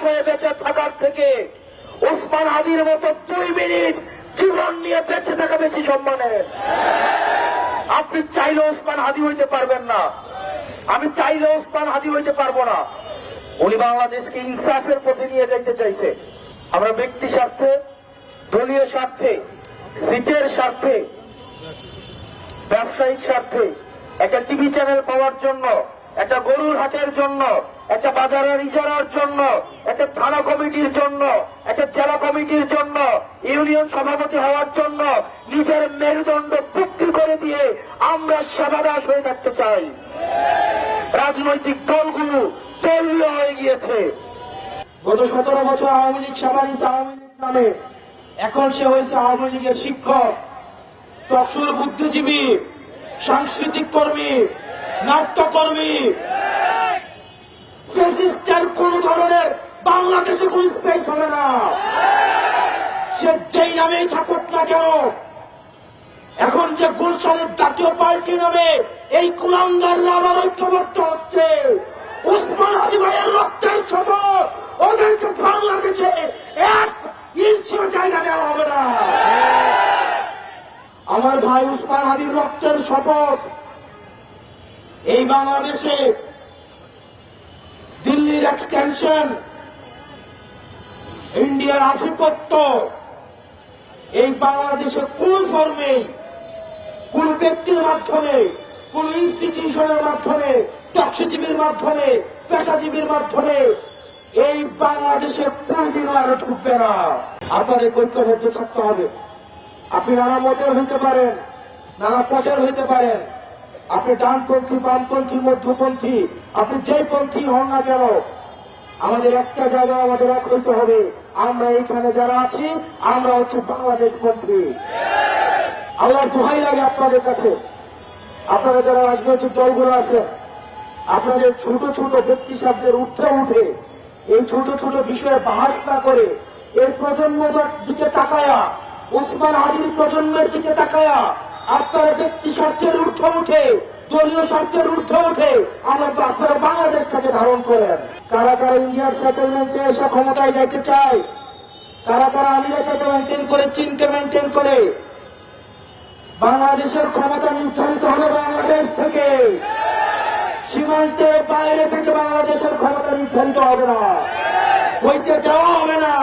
হয়ে বেঁচে থাকার থেকে ওসমান হাদির মতো 2 মিনিট জীবন নিয়ে বেঁচে থাকা বেশি সম্মানের। আপনি চাইলে ওসমান হাদি হইতে পারবেন না, আমি চাইলে ওসমান হাদি হইতে পারবো না। উনি বাংলাদেশকে ইনসাফের পথে নিয়ে যাইতে চাইছে। আমরা ব্যক্তি স্বার্থে, দলীয় স্বার্থে, সিটের স্বার্থে, ব্যবসায়িক স্বার্থে, একটা টিভি চ্যানেল পাওয়ার জন্য, একটা গরুর হাটের জন্য, একটা বাজারের ইজারার জন্য, একটা থানা কমিটির জন্য, একটা জেলা কমিটির জন্য, ইউনিয়ন সভাপতি হওয়ার জন্য নিজের মেরুদণ্ড বিক্রি করে দিয়ে আমরা সেবাদাস হয়ে থাকতে চাই। রাজনৈতিক দলগুলো দলীয় হয়ে গিয়েছে। গত 17 বছর আওয়ামী লীগ সাবানিস আওয়ামী লীগ নামে, এখন সে হয়েছে আওয়ামী লীগের শিক্ষক, চকসুর বুদ্ধিজীবী, সাংস্কৃতিক কর্মী, নাট্যকর্মী। ফ্যাসিস্টের কোন ধরনের বাংলাদেশে কোন স্পেস হবে না, সে যেই নামেই থাকুক না কেন। এখন যে গুলশানের জাতীয় পার্টি নামে এই কুলাঙ্গাররা আবার ঐক্যবদ্ধ হচ্ছে, ওসমান হাদি ভাইয়ের রক্তের শপথ ওদেরকে বাংলাদেশে 1 ইঞ্চিও জায়গা দেওয়া হবে না। আমার ভাই ওসমান হাদির রক্তের শপথ, এই বাংলাদেশে দিল্লির এক্সটেনশন, ইন্ডিয়ার আধিপত্য এই বাংলাদেশে কোন ফর্মে, কোন ব্যক্তির মাধ্যমে, কোন ইনস্টিটিউশনের মাধ্যমে, টক্সিজীবীর মাধ্যমে, পেশাজীবীর মাধ্যমে এই বাংলাদেশে কোনদিনও আরো ঢুকবে না। আপনাদের ঐক্যবদ্ধ থাকতে হবে। আপনি নানা মতের হইতে পারেন, নানা পথের হইতে পারেন, আপনি ডানপন্থী, বামপন্থী, মধ্যপন্থী, আপনি যেই পন্থী হন না কেন, আমাদের একটা জায়গায় আমাদের এক হইতে হবে। আমরা এইখানে যারা আছি আমরা হচ্ছে বাংলাদেশ পন্থী। আল্লাহর দোহাই লাগে আপনাদের কাছে, আপনারা যারা রাজনৈতিক দলগুলো আছেন, আপনাদের ছোট ছোট ব্যক্তি স্বার্থের উঠে উঠে এই ছোট ছোট বিষয়ে বাহাস না করে এই প্রজন্মের দিকে তাকায়া, ওসমান হাদির প্রজন্মের দিকে তাকায়া আপনারা ব্যক্তি স্বার্থের ঊর্ধ্বে উঠে, দলীয় স্বার্থের ঊর্ধ্বে উঠে আমরা তো আপনারা বাংলাদেশটাকে ধারণ করেন। কারা কারা ইন্ডিয়ার সেটেলমেন্টে এসে ক্ষমতায় যাইতে চায়, কারা কারা আমিরাকে মেনটেন করে, চীনকে মেনটেন করে। বাংলাদেশের ক্ষমতা নির্ধারিত হবে বাংলাদেশ থেকে, সীমান্তের বাইরে থেকে বাংলাদেশের ক্ষমতা নির্ধারিত হবে না, হইতে দেওয়া হবে না।